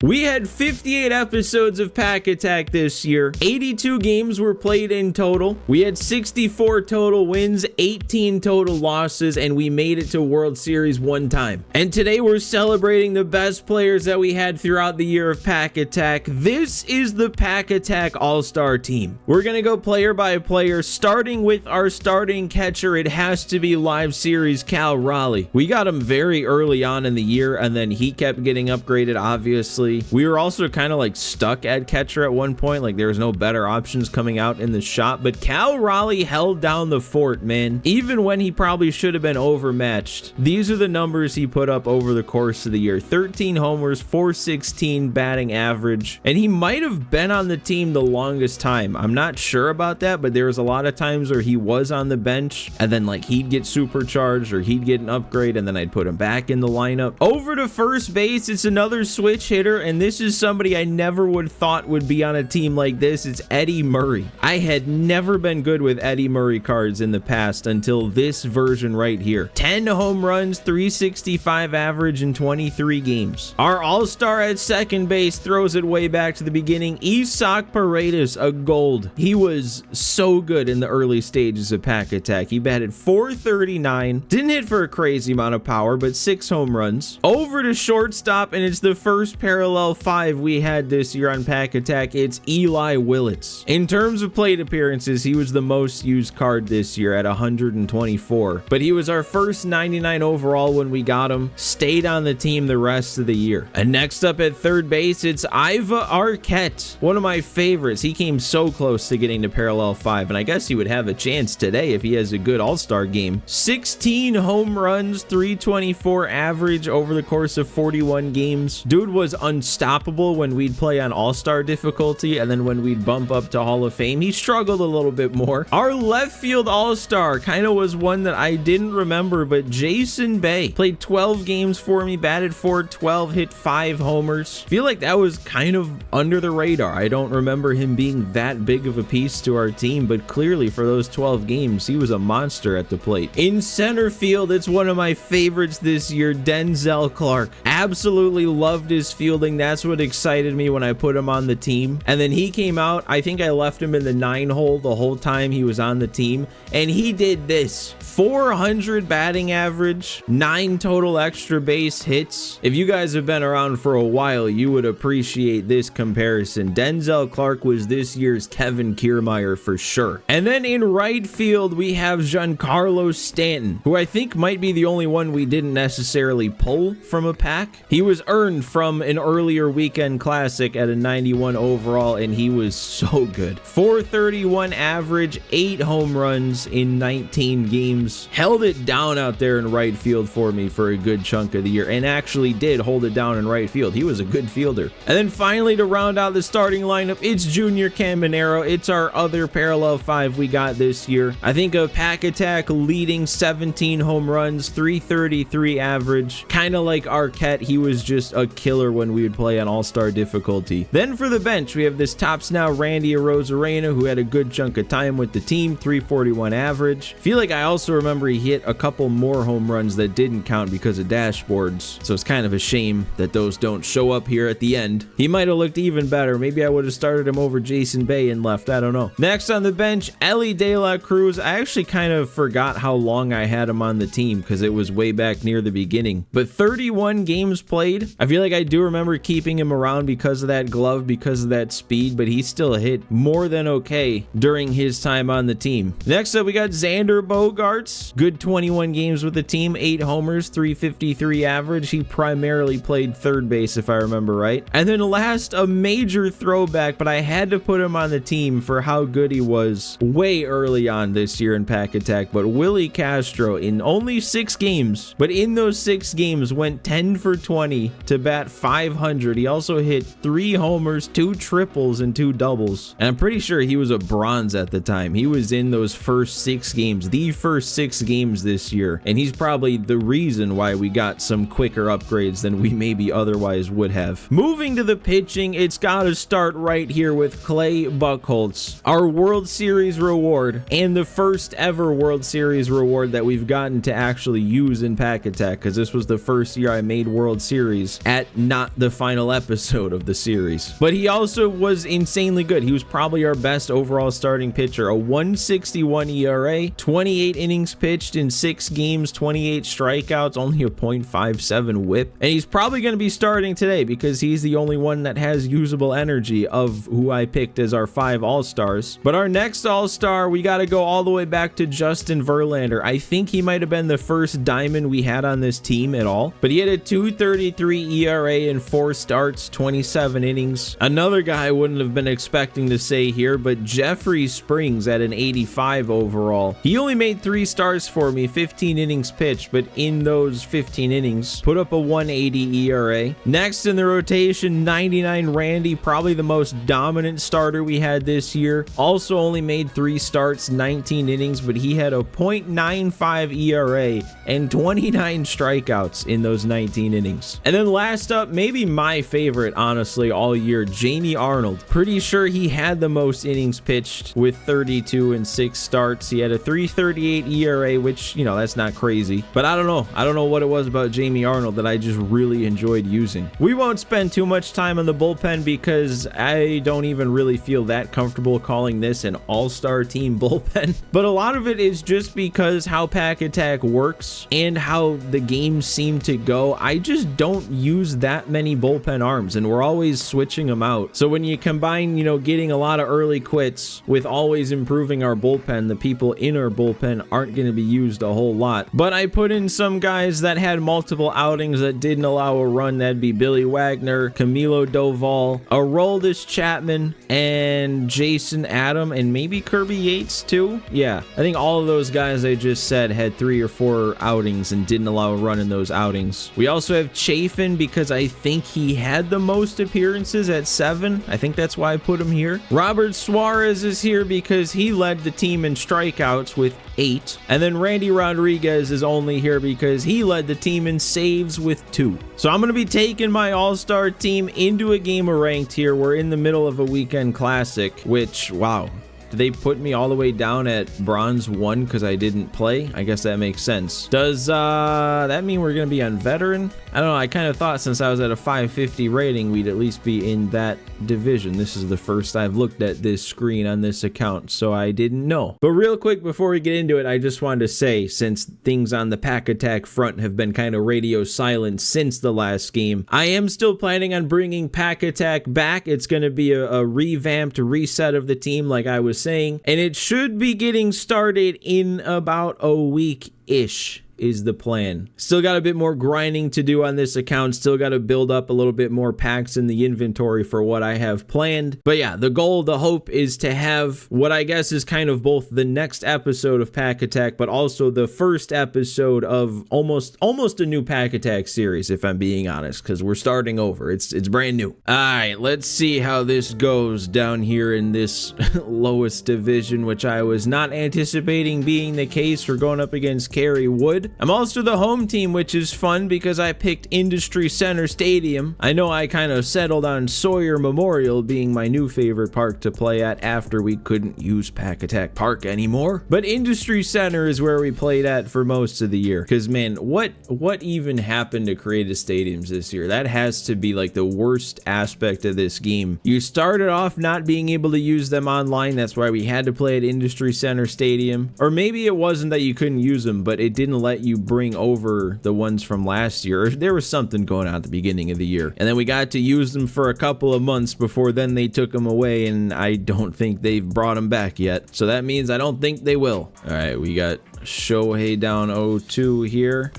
We had 58 episodes of Pack Attack this year. 82 games were played in total. We had 64 total wins, 18 total losses, and we made it to World Series one time. And today we're celebrating the best players that we had throughout the year of Pack Attack. This is the Pack Attack All-Star team. We're gonna go player by player, starting with our starting catcher. It has to be live series Cal Raleigh. We got him very early on in the year, and then he kept getting upgraded, obviously. We were also kind of like stuck at catcher at one point, like there was no better options coming out in the shop, but Cal Raleigh held down the fort, man, even when he probably should have been overmatched. These are the numbers he put up over the course of the year: 13 homers, 416 batting average, and he might have been on the team the longest time. I'm not sure about that, but there was a lot of times where he was on the bench and then like he'd get supercharged or he'd get an upgrade and then I'd put him back in the lineup. Over to first base, it's another switch hitter, and this is somebody I never would have thought would be on a team like this. It's Eddie Murray. I had never been good with Eddie Murray cards in the past until this version right here. 10 home runs, 365 average in 23 games. Our all-star at second base throws it way back to the beginning. Isaac Paredes, a gold. He was so good in the early stages of Pack Attack. He batted .439, didn't hit for a crazy amount of power, but 6 home runs. Over to shortstop, and it's the first parallel 5 we had this year on Pack Attack. It's Eli Willits. In terms of plate appearances, he was the most used card this year at 124, but he was our first 99 overall when we got him. Stayed on the team the rest of the year. And next up at third base, it's Iva Arquette, one of my favorites. He came so close to getting to parallel 5, and I guess he would have a chance today if he has a good all-star game. 16 home runs, 324 average over the course of 41 games. Dude was unstoppable when we'd play on all-star difficulty, and then when we'd bump up to Hall of Fame, he struggled a little bit more. Our left field all-star kind of was one that I didn't remember, but Jason Bay played 12 games for me, batted .412, hit 5 homers. Feel like that was kind of under the radar. I don't remember him being that big of a piece to our team, but clearly for those 12 games, he was a monster at the plate. In center field, it's one of my favorites this year, Denzel Clark. Absolutely loved his fielding. That's what excited me when I put him on the team. And then he came out, I think I left him in the 9 hole the whole time he was on the team, and he did this: 400 batting average, 9 total extra base hits. If you guys have been around for a while, you would appreciate this comparison. Denzel Clark was this year's Kevin Kiermaier for sure. And then in right field, we have Giancarlo Stanton, who I think might be the only one we didn't necessarily pull from a pack. He was earned from an earlier weekend classic at a 91 overall, and he was so good. 431 average, 8 home runs in 19 games. Held it down out there in right field for me for a good chunk of the year, and actually did hold it down in right field. He was a good fielder. And then finally, to round out the starting lineup, it's Junior Caminero. It's our other parallel 5 we got this year. I think a Pack Attack leading 17 home runs, 333 average. Kind of like Arquette, he was just a killer when we would play on all-star difficulty. Then for the bench, we have this tops now Randy Arozarena, who had a good chunk of time with the team, 341 average. Feel like I also remember he hit a couple more home runs that didn't count because of dashboards, so it's kind of a shame that those don't show up here at the end. He might have looked even better. Maybe I would have started him over Jason Bay and left, I don't know. Next on the bench, Ellie De La Cruz. I actually kind of forgot how long I had him on the team because it was way back near the beginning, but 31 games played. I feel like I do remember keeping him around because of that glove, because of that speed, but he still hit more than okay during his time on the team. Next up, we got Xander Bogaerts. Good 21 games with the team, 8 homers, 353 average. He primarily played third base, if I remember right. And then last, a major throwback, but I had to put him on the team for how good he was way early on this year in Pack Attack, but Willie Castro, in only 6 games, but in those 6 games went 10 for 20 to bat .500. He also hit 3 homers, 2 triples, and 2 doubles. And I'm pretty sure he was a bronze at the time. He was in those first 6 games, the first 6 games this year, and he's probably the reason why we got some quicker upgrades than we maybe otherwise would have. Moving to the pitching, it's got to start right here with Clay Buchholz, our World Series reward, and the first ever World Series reward that we've gotten to actually use in Pack Attack, because this was the first year I made World Series at not the the final episode of the series. But he also was insanely good. He was probably our best overall starting pitcher. A 161 ERA, 28 innings pitched in 6 games, 28 strikeouts, only a .57 whip. And he's probably going to be starting today because he's the only one that has usable energy of who I picked as our 5 All-Stars. But our next All-Star, we got to go all the way back to Justin Verlander. I think he might have been the first diamond we had on this team at all. But he had a 2.33 ERA in 4 starts, 27 innings. Another guy I wouldn't have been expecting to say here, but Jeffrey Springs at an 85 overall. He only made 3 starts for me, 15 innings pitched, but in those 15 innings, put up a 1.80 ERA. Next in the rotation, 99 Randy, probably the most dominant starter we had this year. Also only made 3 starts, 19 innings, but he had a .95 ERA and 29 strikeouts in those 19 innings. And then last up, maybe my favorite, honestly, all year, Jamie Arnold. Pretty sure he had the most innings pitched with 32 in 6 starts. He had a 3.38 ERA, which, you know, that's not crazy. But I don't know. I don't know what it was about Jamie Arnold that I just really enjoyed using. We won't spend too much time on the bullpen because I don't even really feel that comfortable calling this an all-star team bullpen. But a lot of it is just because how Pack Attack works and how the games seem to go. I just don't use that many bullpen arms, and we're always switching them out. So when you combine, you know, getting a lot of early quits with always improving our bullpen, the people in our bullpen aren't going to be used a whole lot. But I put in some guys that had multiple outings that didn't allow a run. That'd be Billy Wagner, Camilo Doval, Aroldis Chapman, and Jason Adam, and maybe Kirby Yates too. Yeah, I think all of those guys I just said had 3 or 4 outings and didn't allow a run in those outings. We also have Chafin because I think he had the most appearances at 7. I think that's why I put him here. Robert Suarez is here because he led the team in strikeouts with 8. And then Randy Rodriguez is only here because he led the team in saves with 2. So I'm going to be taking my all-star team into a game of ranked here. We're in the middle of a weekend classic, which, wow. Did they put me all the way down at bronze 1 because I didn't play? I guess that makes sense. Does that mean we're going to be on veteran? I don't know. I kind of thought since I was at a 550 rating, we'd at least be in that division. This is the first I've looked at this screen on this account, so I didn't know. But real quick before we get into it, I just wanted to say, since things on the Pack Attack front have been kind of radio silent since the last game, I am still planning on bringing Pack Attack back. It's going to be a revamped reset of the team like I was saying, and it should be getting started in about a week-ish. Is the plan. Still got a bit more grinding to do on this account. Still got to build up a little bit more packs in the inventory for what I have planned. But yeah, the goal, the hope is to have what I guess is kind of both the next episode of Pack Attack, but also the first episode of almost a new Pack Attack series, if I'm being honest, because we're starting over. It's brand new. All right, let's see how this goes down here in this lowest division, which I was not anticipating being the case for going up against Kerry Wood. I'm also the home team, which is fun because I picked Industry Center Stadium. I know I kind of settled on Sawyer Memorial being my new favorite park to play at after we couldn't use Pack Attack Park anymore. But Industry Center is where we played at for most of the year. Because man, what even happened to creative stadiums this year? That has to be like the worst aspect of this game. You started off not being able to use them online. That's why we had to play at Industry Center Stadium. Or maybe it wasn't that you couldn't use them, but it didn't let you bring over the ones from last year. There was something going on at the beginning of the year, and then we got to use them for a couple of months before then they took them away, and I don't think they've brought them back yet, so that means I don't think they will. All right, we got Shohei down 0-2 here.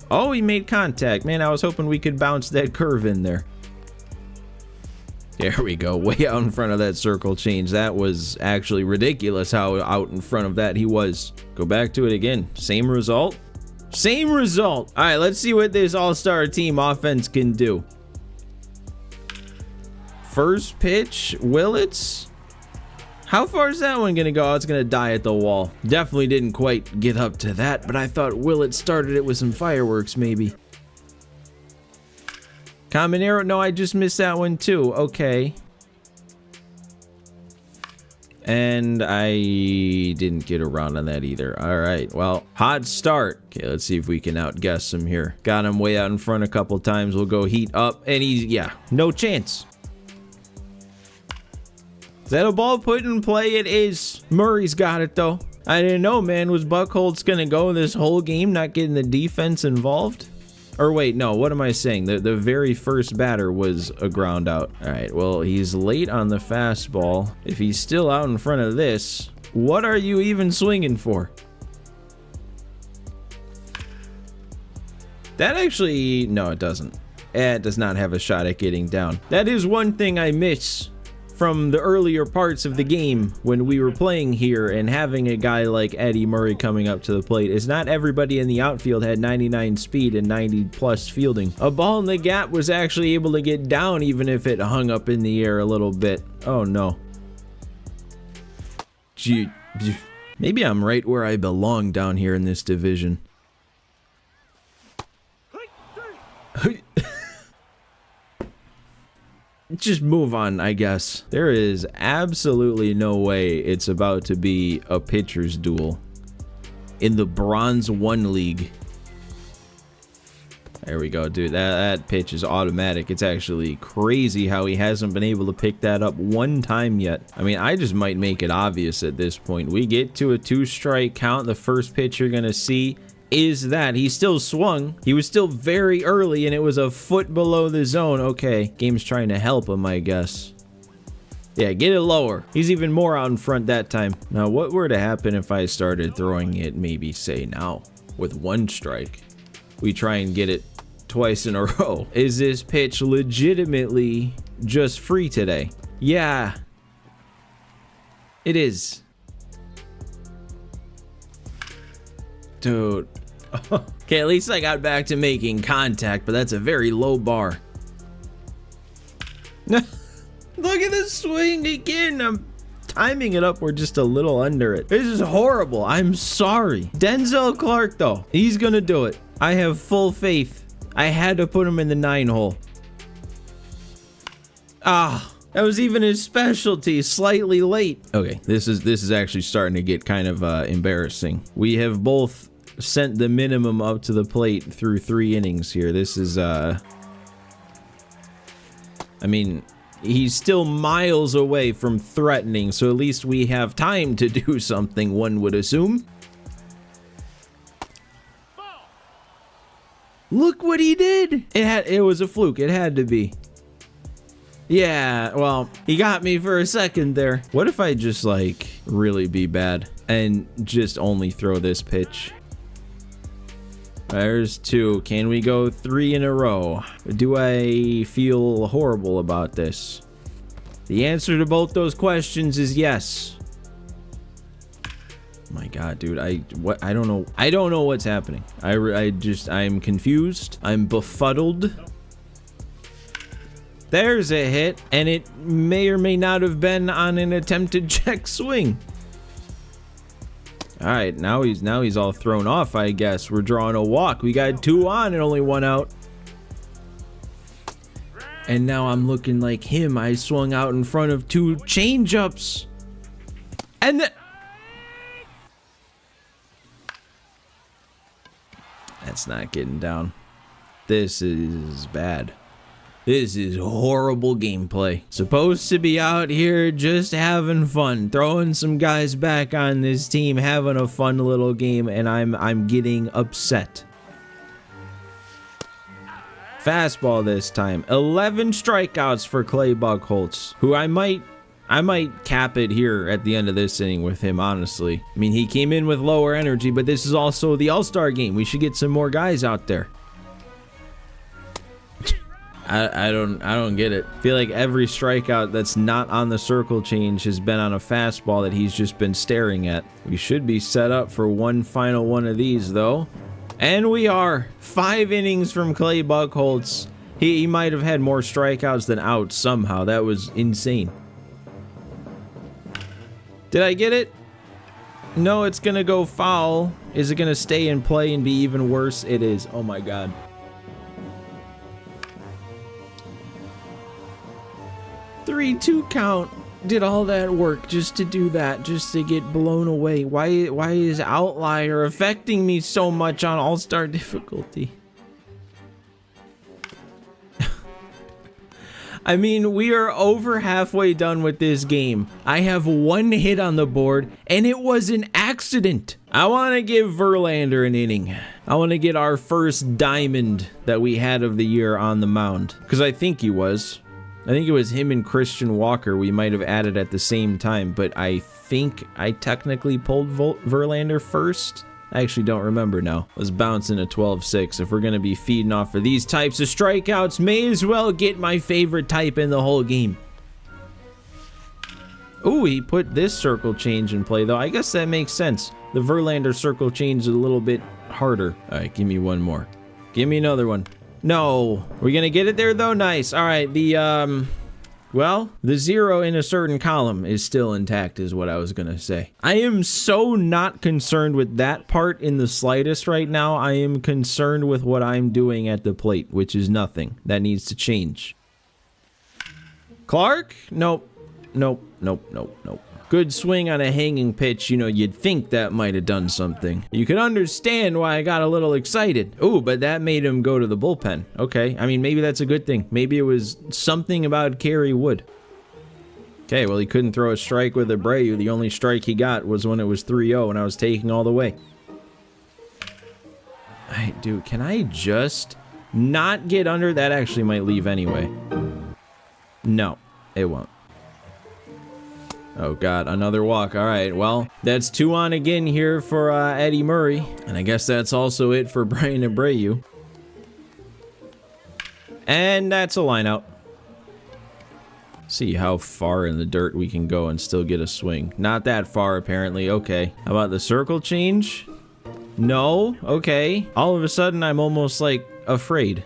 Oh, he made contact. Man, I was hoping we could bounce that curve in there. There we go, way out in front of that circle change. That was actually ridiculous how out in front of that he was. Go back to it again. Same result. Same result. All right, let's see what this all-star team offense can do. First pitch, Willits. How far is that one gonna go? Oh, it's gonna die at the wall. Definitely didn't quite get up to that, but I thought Willits started it with some fireworks maybe. Common arrow. No, I just missed that one too. Okay. And I didn't get around on that either. All right, well, hot start. Okay, let's see if we can outguess him here. Got him way out in front a couple times. We'll go heat up, and he's, yeah, no chance. Is that a ball put in play? It is. Murray's got it, though. I didn't know, man. Was Buchholz going to go this whole game not getting the defense involved? Or wait, no, what am I saying? The very first batter was a ground out. All right, well, he's late on the fastball. If he's still out in front of this, what are you even swinging for? That actually, no, it doesn't. It does not have a shot at getting down. That is one thing I miss from the earlier parts of the game when we were playing here and having a guy like Eddie Murray coming up to the plate is not everybody in the outfield had 99 speed and 90 plus fielding. A ball in the gap was actually able to get down even if it hung up in the air a little bit. Oh no. Gee, maybe I'm right where I belong down here in this division. Just move on, I guess. There is absolutely no way it's about to be a pitcher's duel in the Bronze 1 League. There we go, dude. That pitch is automatic. It's actually crazy how he hasn't been able to pick that up one time yet. I mean, I just might make it obvious at this point. We get to a 2-strike count. The first pitch you're gonna see is that he still swung. He was still very early and it was a foot below the zone. Okay, game's trying to help him, I guess. Yeah, get it lower. He's even more out in front that time. Now, what were to happen if I started throwing it maybe, say, now with 1 strike? We try and get it twice in a row. Is this pitch legitimately just free today? Yeah, it is. Dude. Okay, at least I got back to making contact, but that's a very low bar. Look at this swing again. I'm timing it up. We're just a little under it. This is horrible. I'm sorry. Denzel Clark, though, he's gonna do it. I have full faith. I had to put him in the 9 hole. Ah. That was even his specialty, slightly late. Okay, this is actually starting to get kind of embarrassing. We have both sent the minimum up to the plate through 3 innings here. This is I mean, he's still miles away from threatening, so at least we have time to do something, one would assume. Look what he did. It was a fluke. It had to be. Yeah, well, he got me for a second there. What if I just, like, really be bad and just only throw this pitch? There's 2. Can we go 3 in a row? Do I feel horrible about this? The answer to both those questions is yes. My God, dude, I don't know. I don't know what's happening. I'm confused. I'm befuddled. There's a hit, and it may or may not have been on an attempted check swing. All right, now he's all thrown off, I guess. We're drawing a walk. We got 2 on and only 1 out. And now I'm looking like him. I swung out in front of 2 change-ups. And that's not getting down. This is bad. This is horrible gameplay. Supposed to be out here just having fun, throwing some guys back on this team, having a fun little game, and I'm getting upset. Fastball this time. 11 strikeouts for Clay Buchholz, who I might cap it here at the end of this inning with him, honestly. I mean, he came in with lower energy, but this is also the All-Star game. We should get some more guys out there. I don't get it. I feel like every strikeout that's not on the circle change has been on a fastball that he's just been staring at. We should be set up for one final one of these, though. And we are. 5 innings from Clay Buchholz. He might have had more strikeouts than outs somehow. That was insane. Did I get it? No, it's gonna go foul. Is it gonna stay in play and be even worse? It is. Oh my God. 3-2 count. did all that work just to do that, just to get blown away? Why is Outlier affecting me so much on All-Star difficulty? I mean, we are over halfway done with this game. I have 1 hit on the board, and it was an accident. I want to give Verlander an inning. I want to get our first diamond that we had of the year on the mound. Because I think he was. I think it was him and Christian Walker we might have added at the same time. But I think I technically pulled Verlander first. I actually don't remember now. Let's bounce into 12-6. If we're going to be feeding off of these types of strikeouts, may as well get my favorite type in the whole game. Ooh, he put this circle change in play, though. I guess that makes sense. The Verlander circle change is a little bit harder. All right, give me one more. Give me another one. No. We're going to get it there, though? Nice. All right, well, the 0 in a certain column is still intact is what I was going to say. I am so not concerned with that part in the slightest right now. I am concerned with what I'm doing at the plate, which is nothing. That needs to change. Clark? Nope. Nope. Nope. Nope. Nope. Good swing on a hanging pitch. You know, you'd think that might have done something. You could understand why I got a little excited. Ooh, but that made him go to the bullpen. Okay, I mean, maybe that's a good thing. Maybe it was something about Kerry Wood. Okay, well, he couldn't throw a strike with Abreu. The only strike he got was when it was 3-0 and I was taking all the way. Dude, can I just not get under? That actually might leave anyway. No, it won't. Oh, God, another walk. All right, well, that's 2 on again here for Eddie Murray. And I guess that's also it for Brian Abreu. And that's a line out. See how far in the dirt we can go and still get a swing. Not that far, apparently. Okay. How about the circle change? No. Okay. All of a sudden, I'm almost, like, afraid.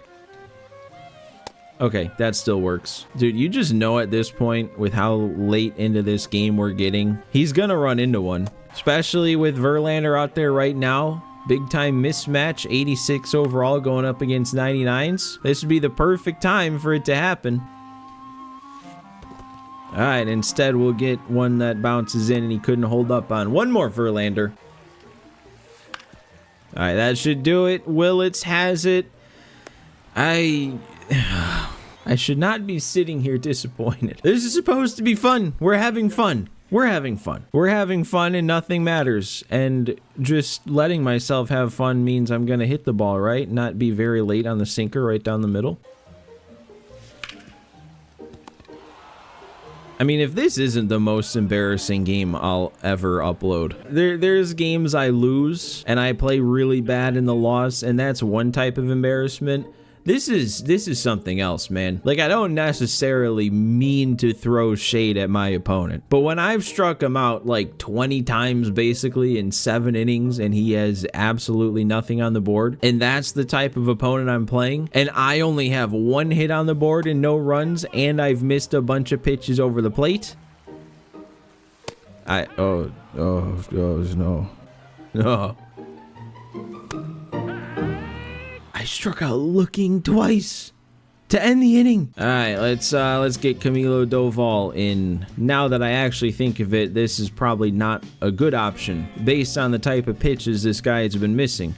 Okay, that still works. Dude, you just know at this point with how late into this game we're getting, he's gonna run into one. Especially with Verlander out there right now. Big time mismatch, 86 overall going up against 99s. This would be the perfect time for it to happen. All right, instead we'll get one that bounces in and he couldn't hold up on. One more Verlander. All right, that should do it. Willits has it. I should not be sitting here disappointed. This is supposed to be fun. We're having fun. We're having fun. We're having fun and nothing matters. And just letting myself have fun means I'm going to hit the ball, right? Not be very late on the sinker right down the middle. I mean, if this isn't the most embarrassing game I'll ever upload. There's games I lose and I play really bad in the loss, and that's one type of embarrassment. This is something else, man. Like, I don't necessarily mean to throw shade at my opponent, but when I've struck him out like 20 times basically in 7 innings and he has absolutely nothing on the board, and that's the type of opponent I'm playing, and I only have 1 hit on the board and no runs, and I've missed a bunch of pitches over the plate. Oh no. No. I struck out looking twice to end the inning. All right, let's get Camilo Doval in. Now that I actually think of it, this is probably not a good option based on the type of pitches this guy has been missing.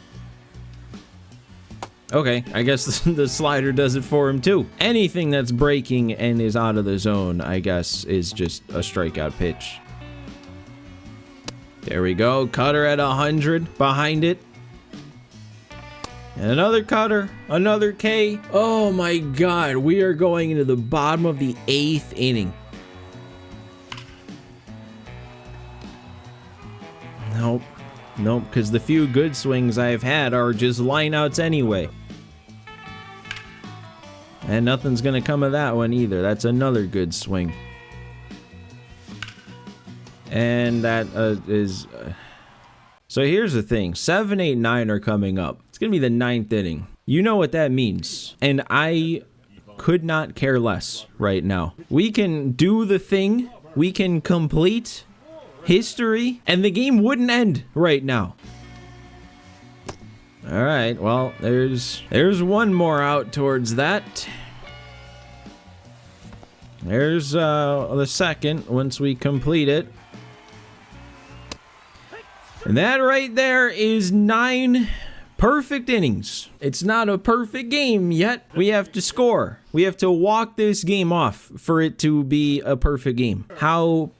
Okay, I guess the slider does it for him too. Anything that's breaking and is out of the zone, I guess, is just a strikeout pitch. There we go. Cutter at 100 behind it. And another cutter, another K. Oh my God, we are going into the bottom of the 8th inning. Nope, because the few good swings I've had are just lineouts anyway. And nothing's gonna come of that one either. That's another good swing. And that is... So here's the thing, 7, 8, 9 are coming up. It's gonna be the 9th inning. You know what that means. And I could not care less right now. We can do the thing, we can complete history, and the game wouldn't end right now. All right, well, there's one more out towards that. There's the second once we complete it. And that right there is 9 perfect innings. It's not a perfect game yet. We have to score. We have to walk this game off for it to be a perfect game. How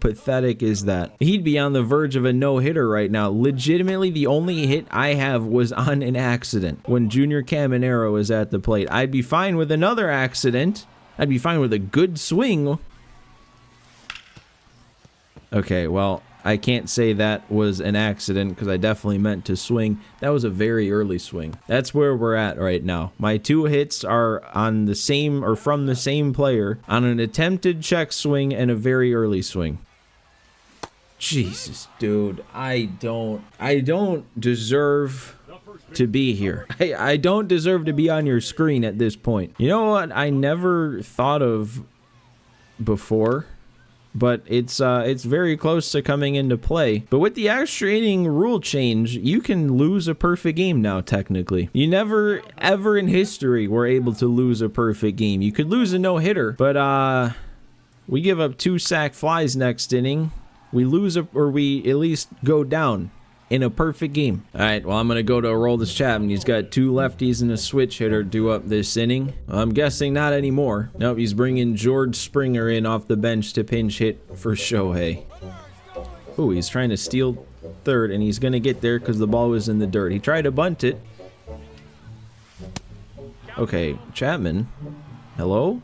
pathetic is that? He'd be on the verge of a no-hitter right now. Legitimately, the only hit I have was on an accident when Junior Caminero is at the plate. I'd be fine with another accident. I'd be fine with a good swing. Okay, well, I can't say that was an accident because I definitely meant to swing. That was a very early swing. That's where we're at right now. My 2 hits are on the same or from the same player on an attempted check swing and a very early swing. Jesus, dude, I don't deserve to be here. I don't deserve to be on your screen at this point. You know what I never thought of before? But it's very close to coming into play. But with the extra inning rule change, you can lose a perfect game now, technically. You never, ever in history were able to lose a perfect game. You could lose a no-hitter, but we give up 2 sac flies next inning. We lose, or we at least go down in a perfect game. All right, well, I'm going to go to Aroldis Chapman. He's got 2 lefties and a switch hitter due up this inning. I'm guessing not anymore. Nope, he's bringing George Springer in off the bench to pinch hit for Shohei. Ooh, he's trying to steal third, and he's going to get there because the ball was in the dirt. He tried to bunt it. Okay, Chapman. Hello?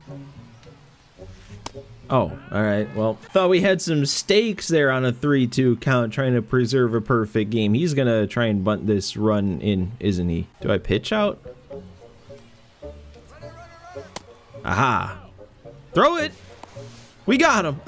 Oh, all right. Well, thought we had some stakes there on a 3-2 count trying to preserve a perfect game. He's going to try and bunt this run in, isn't he? Do I pitch out? Aha. Throw it. We got him.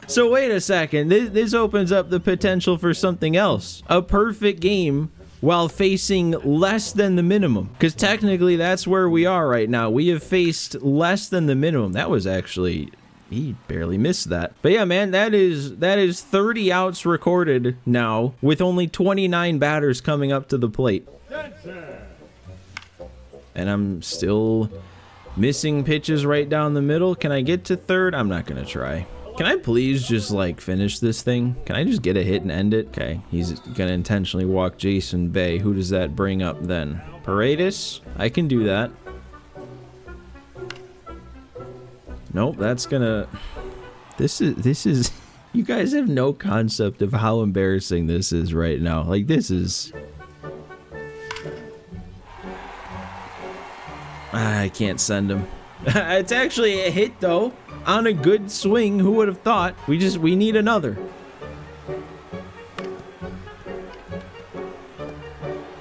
So wait a second. This opens up the potential for something else. A perfect game while facing less than the minimum. Because technically that's where we are right now. We have faced less than the minimum. That was actually... He barely missed that. But yeah, man, that is 30 outs recorded now with only 29 batters coming up to the plate. And I'm still missing pitches right down the middle. Can I get to third? I'm not going to try. Can I please just, like, finish this thing? Can I just get a hit and end it? Okay, he's going to intentionally walk Jason Bay. Who does that bring up then? Paredes? I can do that. Nope, that's gonna... This is... You guys have no concept of how embarrassing this is right now. Like, this is... I can't send him. It's actually a hit, though. On a good swing. Who would have thought? We need another.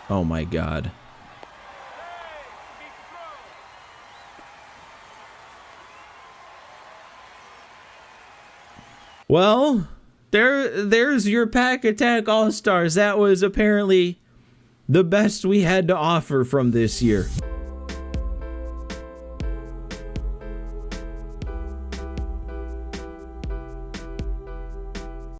Oh my god. Well, there's your Pack Attack All-Stars. That was apparently the best we had to offer from this year.